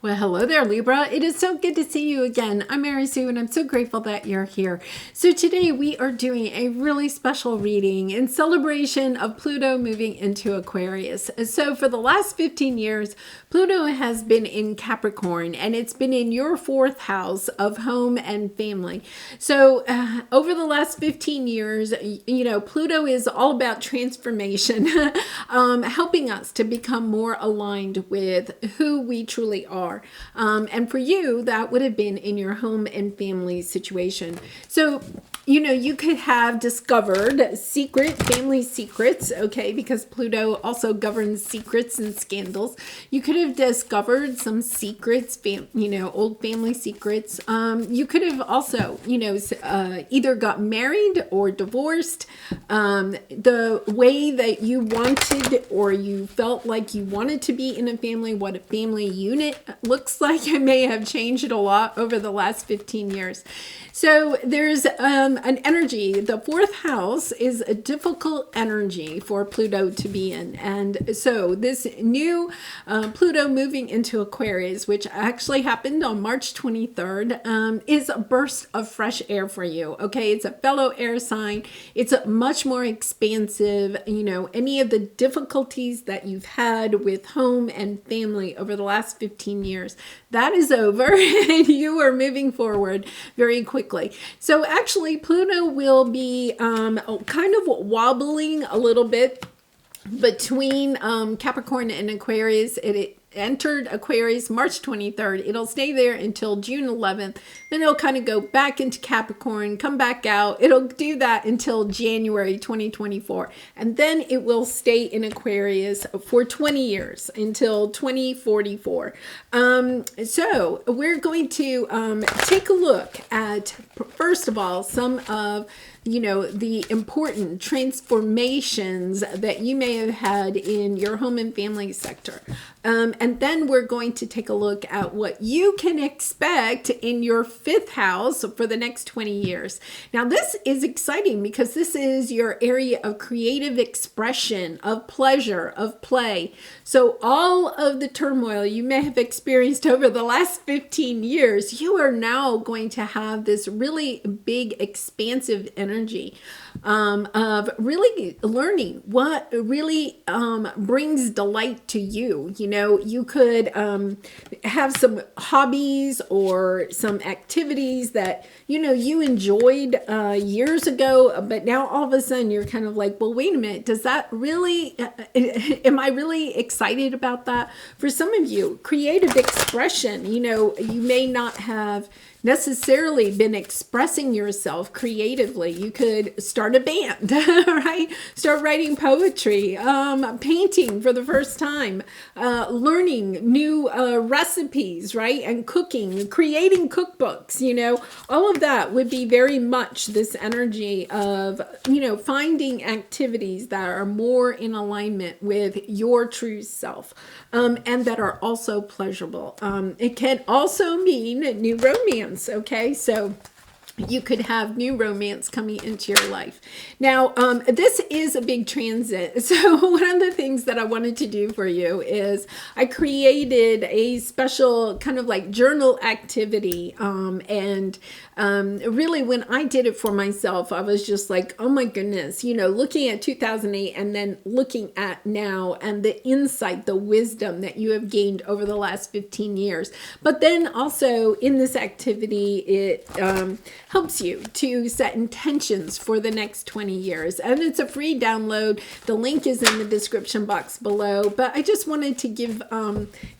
Well, hello there, Libra. It is so good to see you again. I'm Mary Sue, and I'm so grateful that you're here. So today we are doing a really special reading in celebration of Pluto moving into Aquarius. So for the last 15 years, Pluto has been in Capricorn, and it's been in your fourth house of home and family. So over the last 15 years, Pluto is all about transformation, helping us to become more aligned with who we truly are. And for you, that would have been in your home and family situation. So, you could have discovered family secrets, okay, because Pluto also governs secrets and scandals. You could have discovered some secrets, old family secrets. You could have also, either got married or divorced. The way that you wanted or you felt like you wanted to be in a family, what a family unit looks like, it may have changed a lot over the last 15 years. So there's an energy. The fourth house is a difficult energy for Pluto to be in. And so this new Pluto moving into Aquarius, which actually happened on March 23rd, is a burst of fresh air for you. Okay, it's a fellow air sign. It's a much more expansive, any of the difficulties that you've had with home and family over the last 15 years, that is over and you are moving forward very quickly. So actually Pluto will be kind of wobbling a little bit between Capricorn and Aquarius. It entered Aquarius March 23rd. It'll stay there until June 11th. Then it'll kind of go back into Capricorn, come back out. It'll do that until January 2024. And then it will stay in Aquarius for 20 years until 2044. So we're going to take a look at, first of all, some of the important transformations that you may have had in your home and family sector. And then we're going to take a look at what you can expect in your fifth house for the next 20 years. Now, this is exciting because this is your area of creative expression, of pleasure, of play. So all of the turmoil you may have experienced over the last 15 years, you are now going to have this really big, expansive energy of really learning what really brings delight to you. You could have some hobbies or some activities that you enjoyed years ago, but now all of a sudden you're kind of like, well, wait a minute, does that really am I really excited about that? For some of you, creative expression, you may not have necessarily been expressing yourself creatively. You could start a band, right? Start writing poetry, painting for the first time, learning new recipes, right? And cooking, creating cookbooks, all of that would be very much this energy of, finding activities that are more in alignment with your true self, and that are also pleasurable. It can also mean new romance. Okay, so you could have new romance coming into your life. Now, this is a big transit. So one of the things that I wanted to do for you is I created a special kind of like journal activity. And really when I did it for myself, I was just like, oh my goodness, looking at 2008 and then looking at now and the insight, the wisdom that you have gained over the last 15 years. But then also in this activity, it helps you to set intentions for the next 20 years. And it's a free download. The link is in the description box below. But I just wanted to give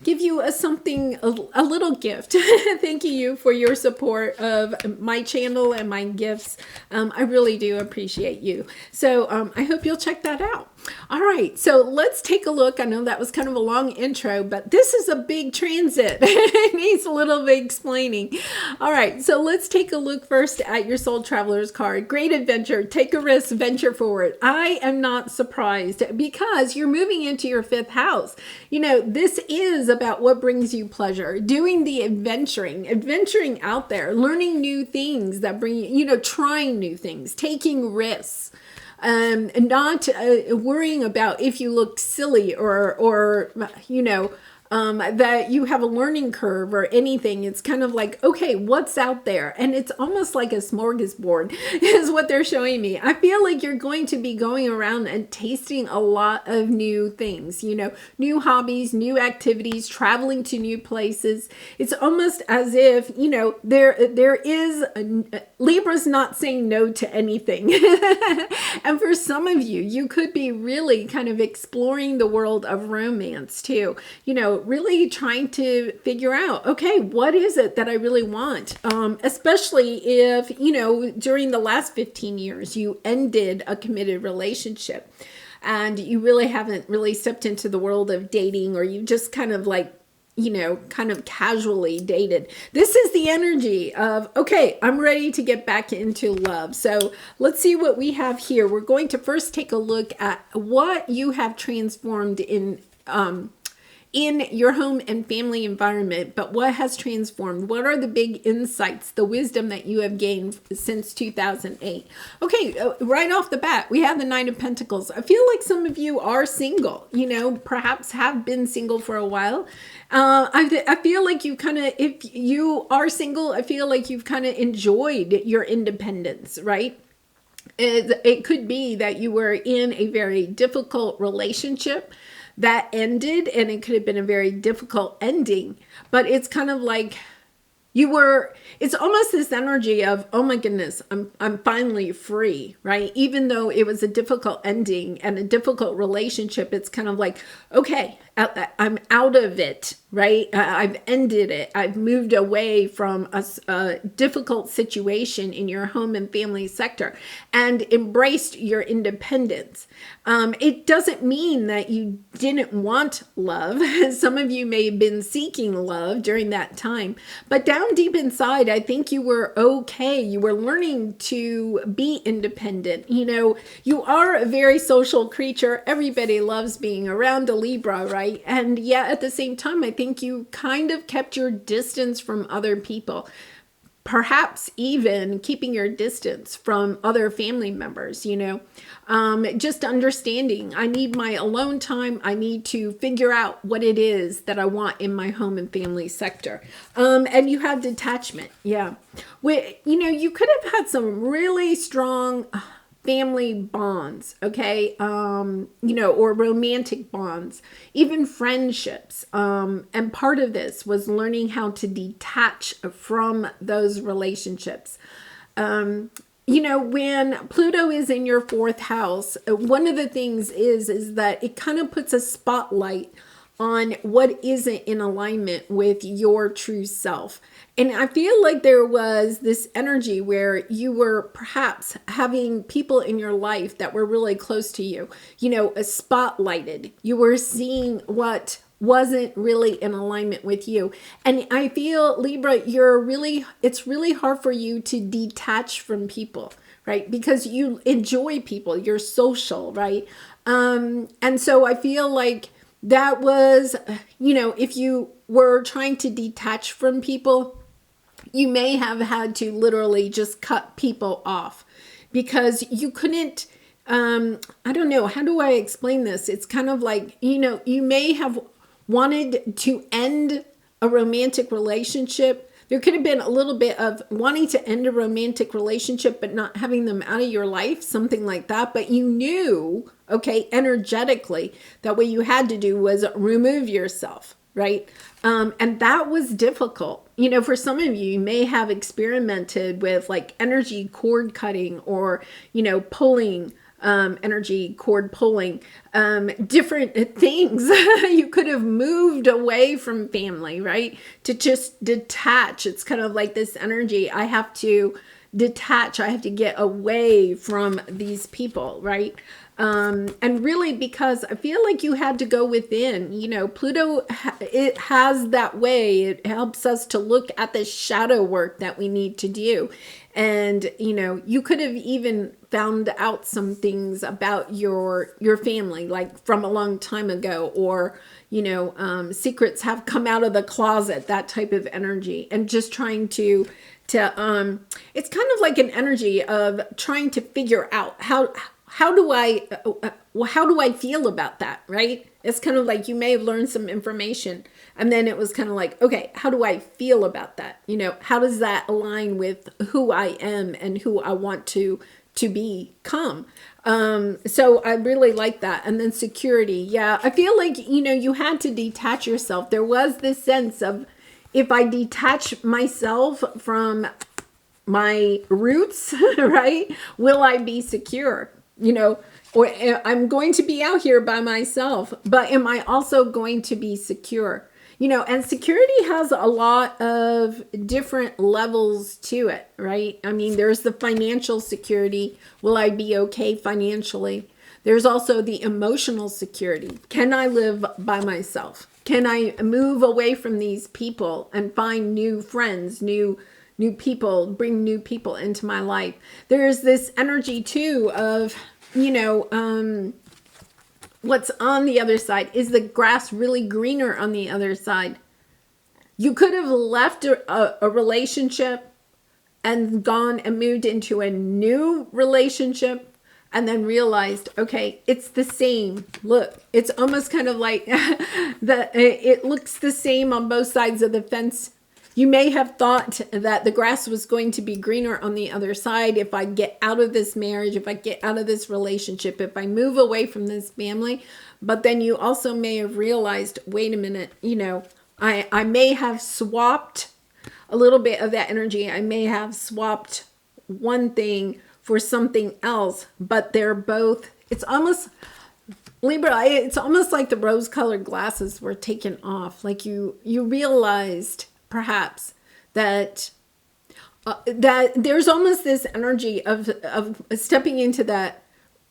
you a little gift. Thanking you for your support of my channel and my gifts. I really do appreciate you. So I hope you'll check that out. All right, so let's take a look. I know that was kind of a long intro, but this is a big transit. It needs a little bit explaining. All right, so let's take a look first at your Soul Traveler's card. Great adventure. Take a risk, venture forward. I am not surprised because you're moving into your fifth house. This is about what brings you pleasure. Doing the adventuring out there, learning new things that bring you, trying new things, taking risks. And not worrying about if you look silly or that you have a learning curve or anything. It's kind of like, okay, what's out there? And it's almost like a smorgasbord is what they're showing me. I feel like you're going to be going around and tasting a lot of new things, new hobbies, new activities, traveling to new places. It's almost as if, there is Libra's not saying no to anything. And for some of you, you could be really kind of exploring the world of romance too, really trying to figure out, okay, what is it that I really want? Especially if, during the last 15 years, you ended a committed relationship and you really haven't really stepped into the world of dating, or you just kind of like, kind of casually dated. This is the energy of, okay, I'm ready to get back into love. So let's see what we have here. We're going to first take a look at what you have transformed in your home and family environment, but what has transformed? What are the big insights, the wisdom that you have gained since 2008? Okay, right off the bat, we have the Nine of Pentacles. I feel like some of you are single, perhaps have been single for a while. I feel like you kind of, if you are single, I feel like you've kind of enjoyed your independence, right? It could be that you were in a very difficult relationship that ended, and it could have been a very difficult ending, but it's kind of like it's almost this energy of, oh my goodness, I'm finally free, right? Even though it was a difficult ending and a difficult relationship, it's kind of like, okay, I'm out of it, right? I've ended it. I've moved away from a difficult situation in your home and family sector and embraced your independence. It doesn't mean that you didn't want love. Some of you may have been seeking love during that time, but down deep inside, I think you were okay. You were learning to be independent. You are a very social creature. Everybody loves being around a Libra, right? And yet at the same time, I think you kind of kept your distance from other people. Perhaps even keeping your distance from other family members, just understanding, I need my alone time. I need to figure out what it is that I want in my home and family sector. And you have detachment. Yeah. You could have had some really strong family bonds, okay, or romantic bonds, even friendships. And part of this was learning how to detach from those relationships. When Pluto is in your fourth house, one of the things is that it kind of puts a spotlight on what isn't in alignment with your true self. And I feel like there was this energy where you were perhaps having people in your life that were really close to you, spotlighted. You were seeing what wasn't really in alignment with you. And I feel, Libra, it's really hard for you to detach from people, right? Because you enjoy people, you're social, right? And so I feel like that was, if you were trying to detach from people, you may have had to literally just cut people off because you couldn't, I don't know, how do I explain this? It's kind of like, you may have wanted to end a romantic relationship. There could have been a little bit of wanting to end a romantic relationship, but not having them out of your life, something like that. But you knew, okay, energetically, that what you had to do was remove yourself, right? And that was difficult. For some of you, you may have experimented with like energy cord cutting or, pulling, energy cord pulling, different things. You could have moved away from family, right? To just detach. It's kind of like this energy. I have to detach. I have to get away from these people, right? And really, because I feel like you had to go within, Pluto, it has that way. It helps us to look at the shadow work that we need to do. And, you could have even found out some things about your family, like from a long time ago, or, secrets have come out of the closet, that type of energy, and just trying to it's kind of like an energy of trying to figure out how do I feel about that, right? It's kind of like you may have learned some information And then it was kind of like, okay, how do I feel about that? You know, how does that align with who I am and who I want to become? So I really like that. And then security. Yeah, I feel like, you know, you had to detach yourself. There was this sense of, if I detach myself from my roots, right, will I be secure? You know, or I'm going to be out here by myself, but am I also going to be secure? You know, and security has a lot of different levels to it, right? I mean, there's the financial security. Will I be okay financially? There's also the emotional security. Can I live by myself? Can I move away from these people and find new friends, new people, bring new people into my life? There's this energy too of, you know, what's on the other side. Is the grass really greener on the other side? You could have left a relationship and gone and moved into a new relationship and then realized, okay, it's the same. Look, it's almost kind of like it looks the same on both sides of the fence. You may have thought that the grass was going to be greener on the other side if I get out of this marriage, if I get out of this relationship, if I move away from this family. But then you also may have realized, wait a minute, you know, I may have swapped a little bit of that energy. I may have swapped one thing for something else, but they're both, it's almost, Libra, it's almost like the rose-colored glasses were taken off. Like you realized perhaps that that there's almost this energy of stepping into that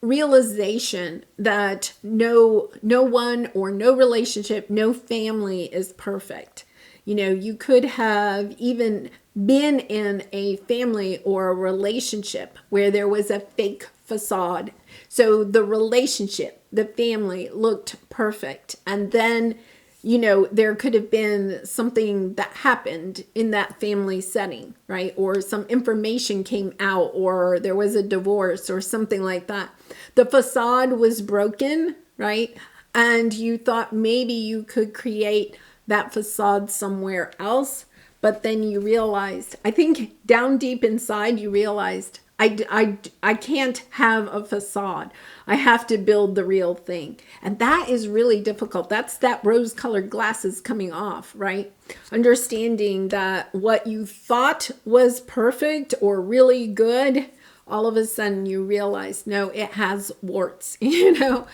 realization that no one or no relationship, no family is perfect. You know, you could have even been in a family or a relationship where there was a fake facade. So the relationship, the family looked perfect. And then, you know, there could have been something that happened in that family setting, right? Or some information came out, or there was a divorce or something like that. The facade was broken, right? And you thought maybe you could create that facade somewhere else. But then you realized, I think down deep inside, you realized, I can't have a facade. I have to build the real thing. And that is really difficult. That's that rose-colored glasses coming off, right? Understanding that what you thought was perfect or really good, all of a sudden you realize, no, it has warts, you know?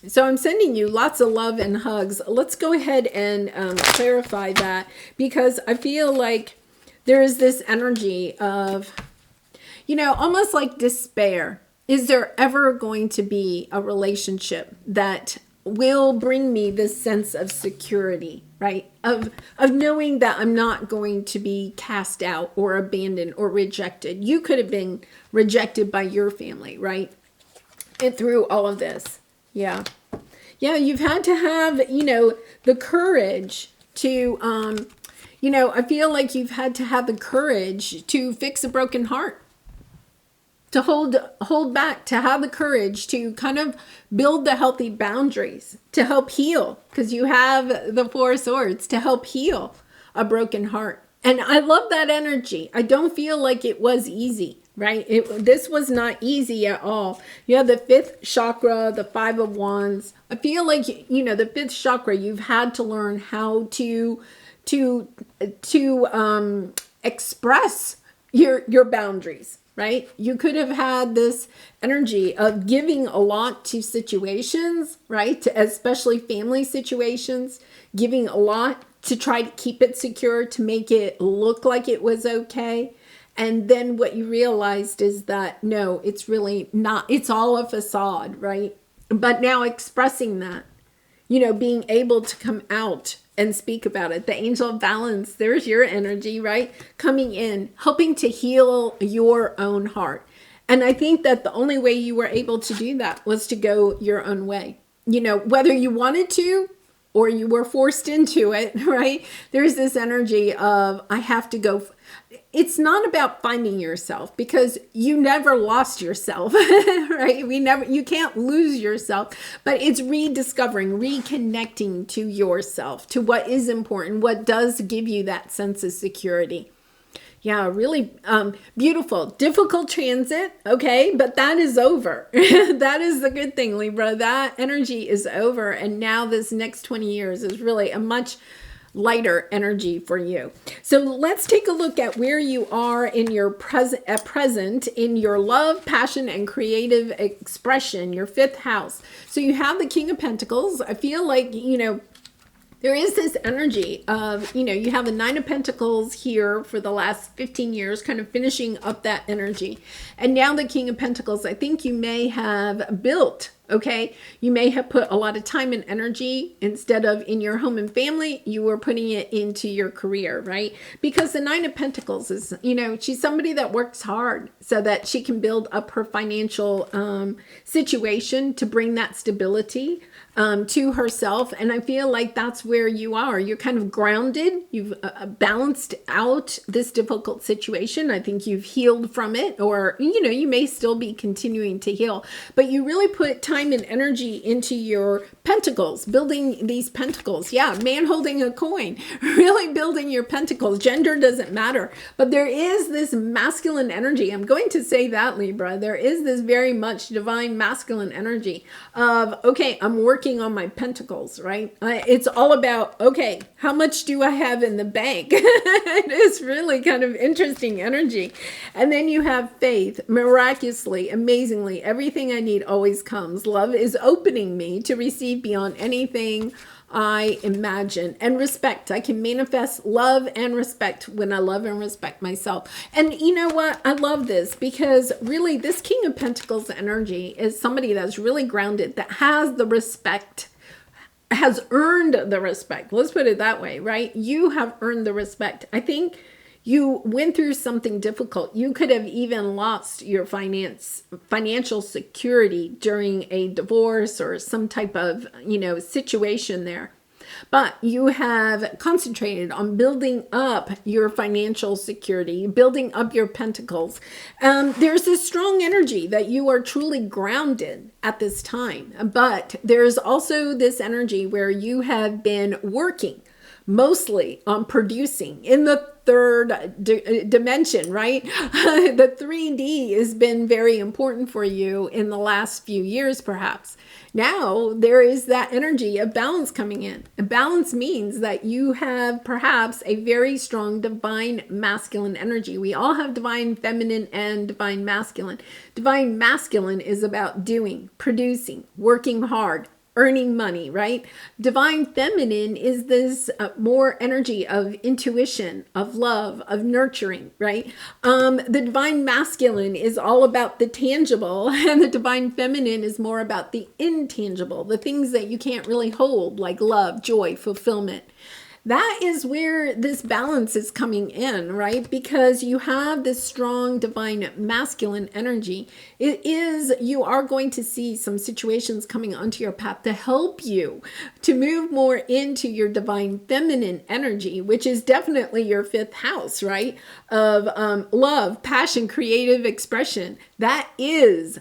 So I'm sending you lots of love and hugs. Let's go ahead and clarify that, because I feel like there is this energy of, you know, almost like despair. Is there ever going to be a relationship that will bring me this sense of security, right? Of knowing that I'm not going to be cast out or abandoned or rejected. You could have been rejected by your family, right? And through all of this. Yeah. Yeah, you've had to have, you know, the courage to, you know, I feel like you've had to have the courage to fix a broken heart. To hold back, to have the courage to kind of build the healthy boundaries, to help heal, because you have the Four of Swords, to help heal a broken heart. And I love that energy. I don't feel like it was easy, right? This was not easy at all. You have the fifth chakra, the Five of Wands. I feel like, you know, the fifth chakra, you've had to learn how to express your boundaries. Right? You could have had this energy of giving a lot to situations, right? Especially family situations, giving a lot to try to keep it secure, to make it look like it was okay. And then what you realized is that, no, it's really not. It's all a facade, right? But now expressing that, you know, being able to come out and speak about it. The angel of balance, there's your energy, right? Coming in, helping to heal your own heart. And I think that the only way you were able to do that was to go your own way. You know, whether you wanted to or you were forced into it, right? There's this energy of, I have to go. It's not about finding yourself, because you never lost yourself, right? You can't lose yourself, but it's rediscovering, reconnecting to yourself, to what is important, what does give you that sense of security. Yeah, really beautiful. Difficult transit, okay? But that is over. That is the good thing, Libra. That energy is over. And now this next 20 years is really a much lighter energy for you. So let's take a look at where you are in your present in your love, passion, and creative expression, your fifth house. So you have the King of Pentacles. I feel like, there is this energy of, you have the Nine of Pentacles here for the last 15 years, kind of finishing up that energy. And now the King of Pentacles, I think you may have built, okay? You may have put a lot of time and energy, instead of in your home and family, you were putting it into your career, right? Because the Nine of Pentacles is, she's somebody that works hard so that she can build up her financial situation to bring that stability to herself. And I feel like that's where you are. You're kind of grounded. You've balanced out this difficult situation. I think you've healed from it, or, you may still be continuing to heal, but you really put time and energy into your pentacles, building these pentacles. Yeah, man holding a coin, really building your pentacles. Gender doesn't matter, but there is this masculine energy. I'm going to say that, Libra. There is this very much divine masculine energy of, okay, I'm working on my pentacles, right? It's all about, okay, how much do I have in the bank? It is really kind of interesting energy. And then you have faith. Miraculously, amazingly, everything I need always comes. Love is opening me to receive beyond anything I imagine. And respect. I can manifest love and respect when I love and respect myself. And you know what? I love this, because really this King of Pentacles energy is somebody that's really grounded, that has the respect, has earned the respect. Let's put it that way, right? You have earned the respect. I think you went through something difficult. You could have even lost your financial security during a divorce or some type of, situation there. But you have concentrated on building up your financial security, building up your pentacles. There's this strong energy that you are truly grounded at this time. But there's also this energy where you have been working mostly on producing in the third dimension, right? The 3D has been very important for you in the last few years, perhaps. Now there is that energy of balance coming in. And balance means that you have perhaps a very strong divine masculine energy. We all have divine feminine and divine masculine. Divine masculine is about doing, producing, working hard, earning money, right? Divine feminine is this more energy of intuition, of love, of nurturing, right? The divine masculine is all about the tangible, and the divine feminine is more about the intangible, the things that you can't really hold, like love, joy, fulfillment. That is where this balance is coming in, right? Because you have this strong divine masculine energy. You are going to see some situations coming onto your path to help you to move more into your divine feminine energy, which is definitely your fifth house, right? Of love, passion, creative expression. That is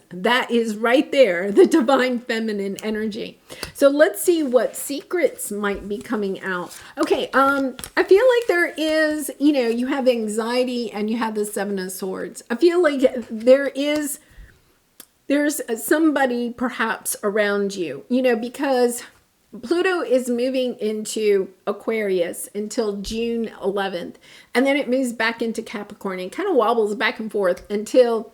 right there, the divine feminine energy. So let's see what secrets might be coming out. Okay, I feel like there is, you have anxiety and you have the Seven of Swords. I feel like there's somebody perhaps around you, because Pluto is moving into Aquarius until June 11th. And then it moves back into Capricorn and kind of wobbles back and forth until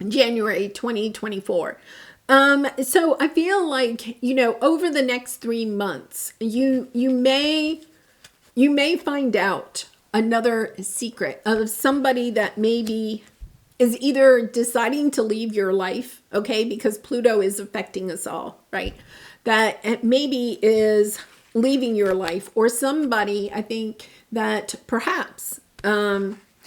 January 2024. So I feel like, over the next 3 months, you may find out another secret of somebody that maybe is either deciding to leave your life, okay, because Pluto is affecting us all, right? That maybe is leaving your life, or somebody, I think, that perhaps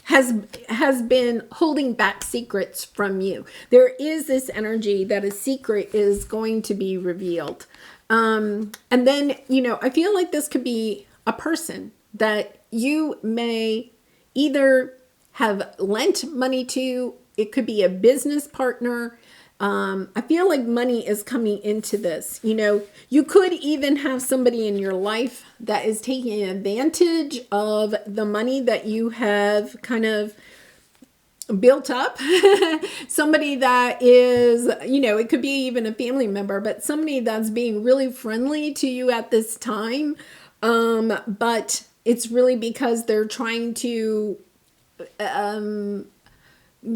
has been holding back secrets from you. There is this energy that a secret is going to be revealed. And then, I feel like this could be a person that you may either have lent money to. It could be a business partner. I feel like money is coming into this. You could even have somebody in your life that is taking advantage of the money that you have kind of built up. Somebody that is, it could be even a family member, but somebody that's being really friendly to you at this time. But it's really because they're trying to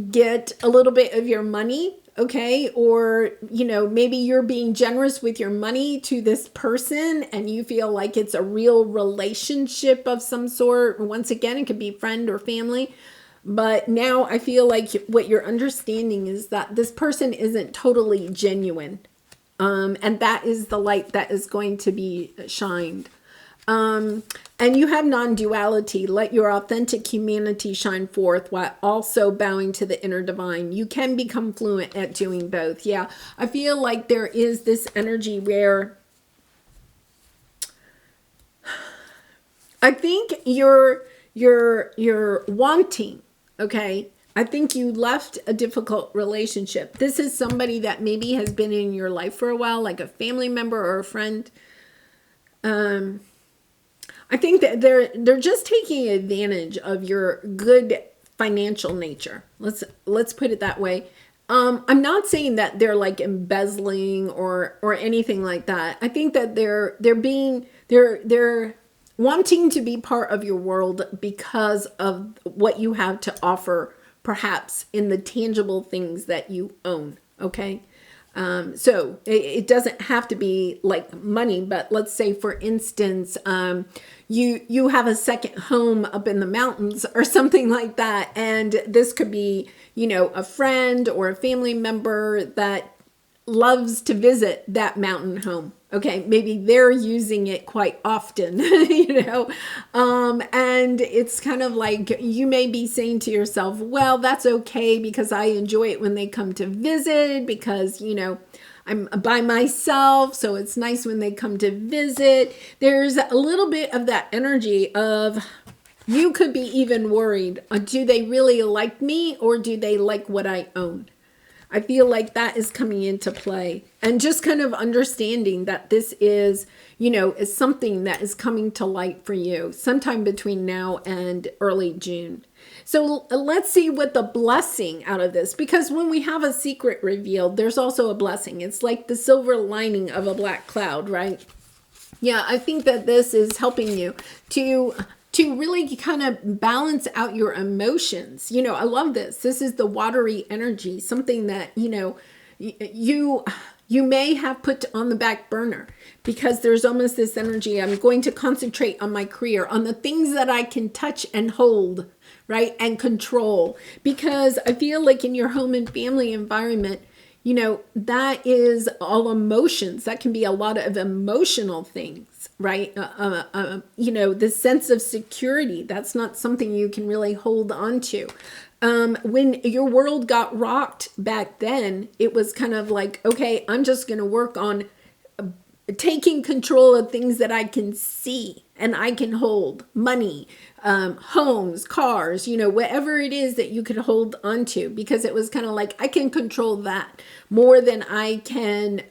get a little bit of your money. Okay. Or, maybe you're being generous with your money to this person and you feel like it's a real relationship of some sort. Once again, it could be friend or family. But now I feel like what you're understanding is that this person isn't totally genuine. And that is the light that is going to be shined. And you have non-duality. Let your authentic humanity shine forth while also bowing to the inner divine. You can become fluent at doing both. Yeah, I feel like there is this energy where I think you're wanting. Okay, I think you left a difficult relationship. This is somebody that maybe has been in your life for a while, like a family member or a friend. I think that they're just taking advantage of your good financial nature. Let's put it that way. I'm not saying that they're like embezzling or anything like that. I think that they're wanting to be part of your world because of what you have to offer, perhaps in the tangible things that you own. Okay. So it doesn't have to be like money, but let's say, for instance, you have a second home up in the mountains or something like that. And this could be, a friend or a family member that loves to visit that mountain home. Okay, maybe they're using it quite often, and it's kind of like you may be saying to yourself, well, that's okay because I enjoy it when they come to visit because, I'm by myself. So it's nice when they come to visit. There's a little bit of that energy of you could be even worried. Do they really like me or do they like what I own? I feel like that is coming into play, and just kind of understanding that this is, is something that is coming to light for you sometime between now and early June. So let's see what the blessing out of this, because when we have a secret revealed, there's also a blessing. It's like the silver lining of a black cloud, right? Yeah, I think that this is helping you to really kind of balance out your emotions. I love this. This is the watery energy, something that, you may have put on the back burner because there's almost this energy. I'm going to concentrate on my career, on the things that I can touch and hold, right? And control, because I feel like in your home and family environment, that is all emotions. That can be a lot of emotional things, right? The sense of security, that's not something you can really hold on to. When your world got rocked back then, it was kind of like, okay, I'm just going to work on taking control of things that I can see and I can hold. Money, homes, cars, whatever it is that you could hold onto, because it was kind of like, I can control that more than I can.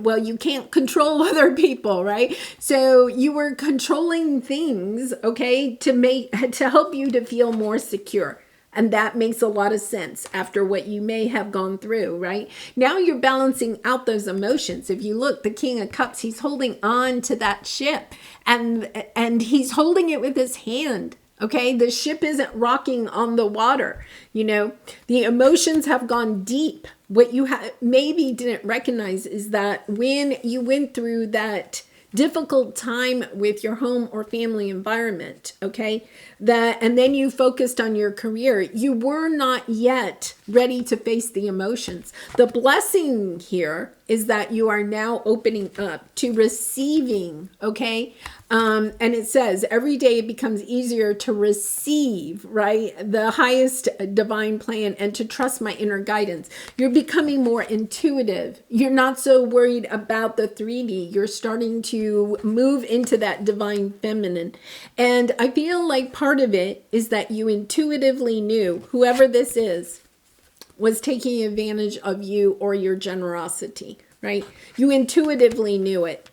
Well, you can't control other people, right? So you were controlling things, okay, to help you to feel more secure. And that makes a lot of sense after what you may have gone through, right? Now you're balancing out those emotions. If you look, the King of Cups, he's holding on to that ship and he's holding it with his hand. Okay, the ship isn't rocking on the water. The emotions have gone deep. What you maybe didn't recognize is that when you went through that difficult time with your home or family environment, okay, and then you focused on your career, you were not yet ready to face the emotions. The blessing here is that you are now opening up to receiving, okay? And it says every day it becomes easier to receive, right? The highest divine plan and to trust my inner guidance. You're becoming more intuitive. You're not so worried about the 3D. You're starting to move into that divine feminine. And I feel like part of it is that you intuitively knew whoever this is was taking advantage of you or your generosity, right? You intuitively knew it.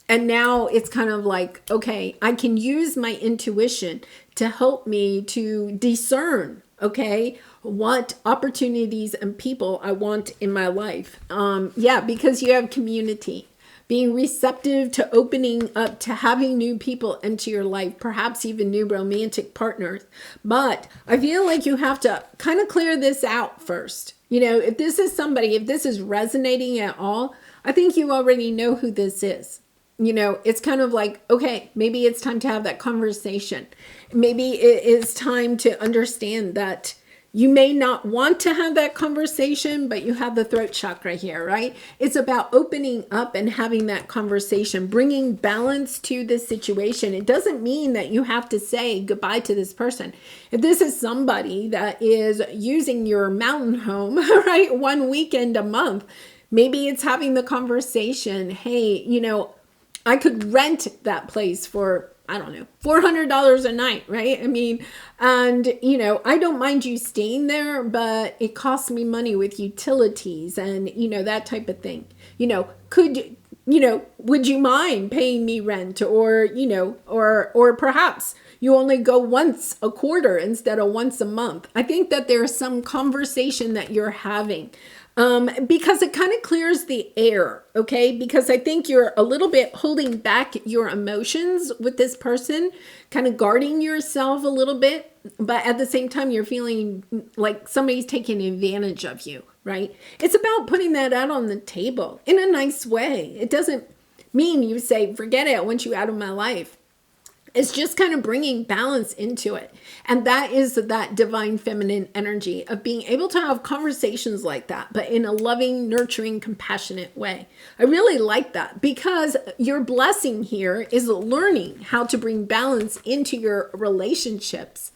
And now it's kind of like, okay, I can use my intuition to help me to discern, okay, what opportunities and people I want in my life. Yeah, because you have community. Being receptive to opening up to having new people into your life, perhaps even new romantic partners. But I feel like you have to kind of clear this out first. You know, if this is somebody, if this is resonating at all, I think you already know who this is. You know, it's kind of like, okay, maybe it's time to have that conversation. Maybe it is time to understand that you may not want to have that conversation, but you have the throat chakra here, right? It's about opening up and having that conversation, bringing balance to this situation. It doesn't mean that you have to say goodbye to this person. If this is somebody that is using your mountain home, right, one weekend a month, maybe it's having the conversation, hey, you know, I could rent that place for, I don't know, $400 a night, right? I mean, and, you know, I don't mind you staying there, but it costs me money with utilities and, you know, that type of thing. You know, would you mind paying me rent or, you know, or perhaps you only go once a quarter instead of once a month. I think that there's some conversation that you're having. Because it kind of clears the air, okay? Because I think you're a little bit holding back your emotions with this person, kind of guarding yourself a little bit, but at the same time, you're feeling like somebody's taking advantage of you, right? It's about putting that out on the table in a nice way. It doesn't mean you say, forget it, I want you out of my life. It's just kind of bringing balance into it. And that is that divine feminine energy of being able to have conversations like that, but in a loving, nurturing, compassionate way. I really like that because your blessing here is learning how to bring balance into your relationships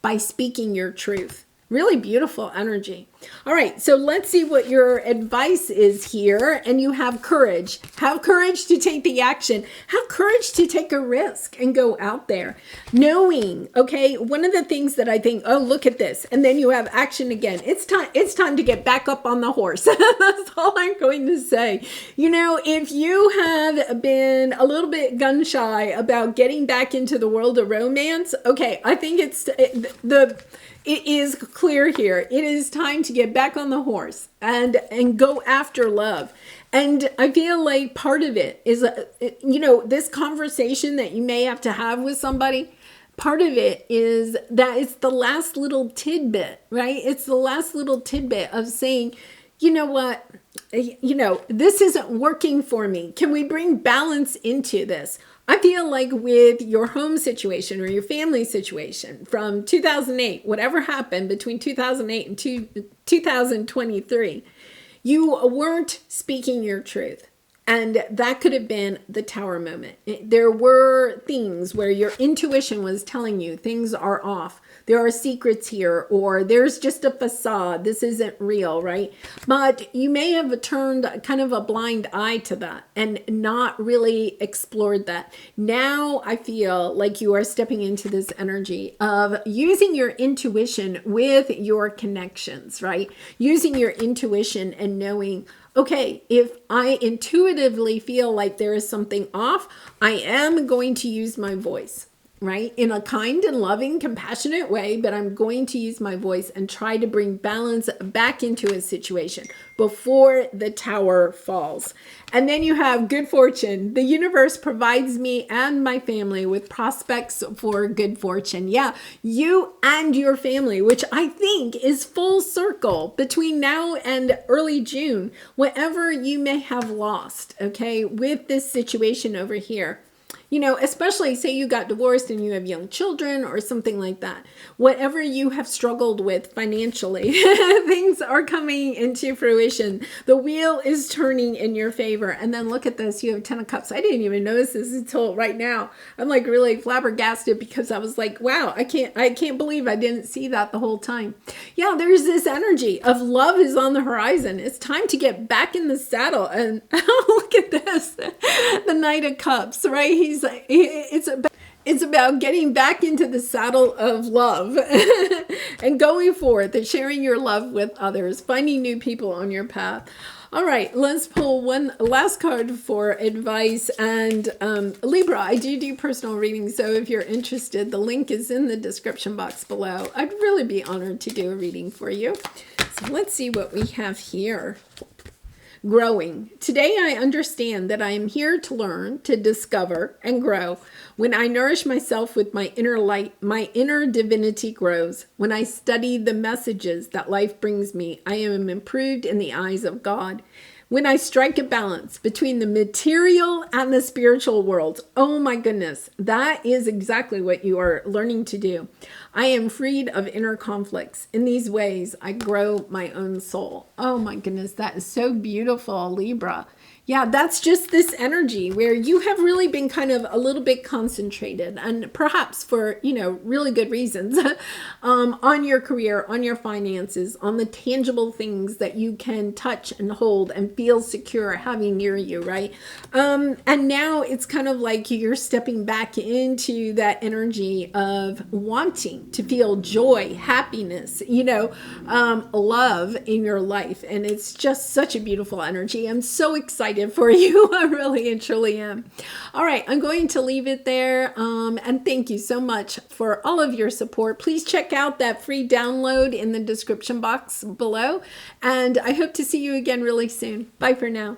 by speaking your truth. Really beautiful energy. All right, so let's see what your advice is here. And you have courage. Have courage to take the action. Have courage to take a risk and go out there. Knowing, okay, one of the things that I think, oh, look at this. And then you have action again. It's time to get back up on the horse. That's all I'm going to say. You know, if you have been a little bit gun shy about getting back into the world of romance, okay, I think it is clear here. It is time to get back on the horse and go after love. And I feel like part of it is, you know, this conversation that you may have to have with somebody, part of it is that it's the last little tidbit, right? It's the last little tidbit of saying, you know what, you know, this isn't working for me. Can we bring balance into this? I feel like with your home situation or your family situation from 2008, whatever happened between 2008 and 2023, you weren't speaking your truth. And that could have been the tower moment. There were things where your intuition was telling you things are off. There are secrets here, or there's just a facade. This isn't real, right? But you may have turned kind of a blind eye to that and not really explored that. Now I feel like you are stepping into this energy of using your intuition with your connections, right? Using your intuition and knowing, okay, if I intuitively feel like there is something off, I am going to use my voice, right? In a kind and loving, compassionate way, but I'm going to use my voice and try to bring balance back into a situation before the tower falls. And then you have good fortune. The universe provides me and my family with prospects for good fortune. Yeah, you and your family, which I think is full circle between now and early June, whatever you may have lost, okay, with this situation over here. you know, especially say you got divorced and you have young children or something like that. Whatever you have struggled with financially, things are coming into fruition. The wheel is turning in your favor. And then look at this, you have 10 of Cups. I didn't even notice this until right now. I'm like really flabbergasted because I was like, wow, I can't believe I didn't see that the whole time. Yeah, there's this energy of love is on the horizon. It's time to get back in the saddle. And look at this, the Knight of Cups, right? He's like, it's about getting back into the saddle of love and going forth and sharing your love with others, finding new people on your path. All right, let's pull one last card for advice. And Libra, I do personal readings, so if you're interested, the link is in the description box below. I'd really be honored to do a reading for you. So let's see what we have here. Growing. Today I understand that I am here to learn, to discover, and grow. When I nourish myself with my inner light, my inner divinity grows. When I study the messages that life brings me, I am improved in the eyes of God. When I strike a balance between the material and the spiritual worlds, oh my goodness, that is exactly what you are learning to do. I am freed of inner conflicts. In these ways, I grow my own soul. Oh my goodness, that is so beautiful, Libra. Yeah, that's just this energy where you have really been kind of a little bit concentrated, and perhaps for, you know, really good reasons, on your career, on your finances, on the tangible things that you can touch and hold and feel secure having near you, right? And now it's kind of like you're stepping back into that energy of wanting to feel joy, happiness, you know, love in your life. And it's just such a beautiful energy. I'm so excited for you. I really and truly am. All right, I'm going to leave it there. And thank you so much for all of your support. Please check out that free download in the description box below. And I hope to see you again really soon. Bye for now.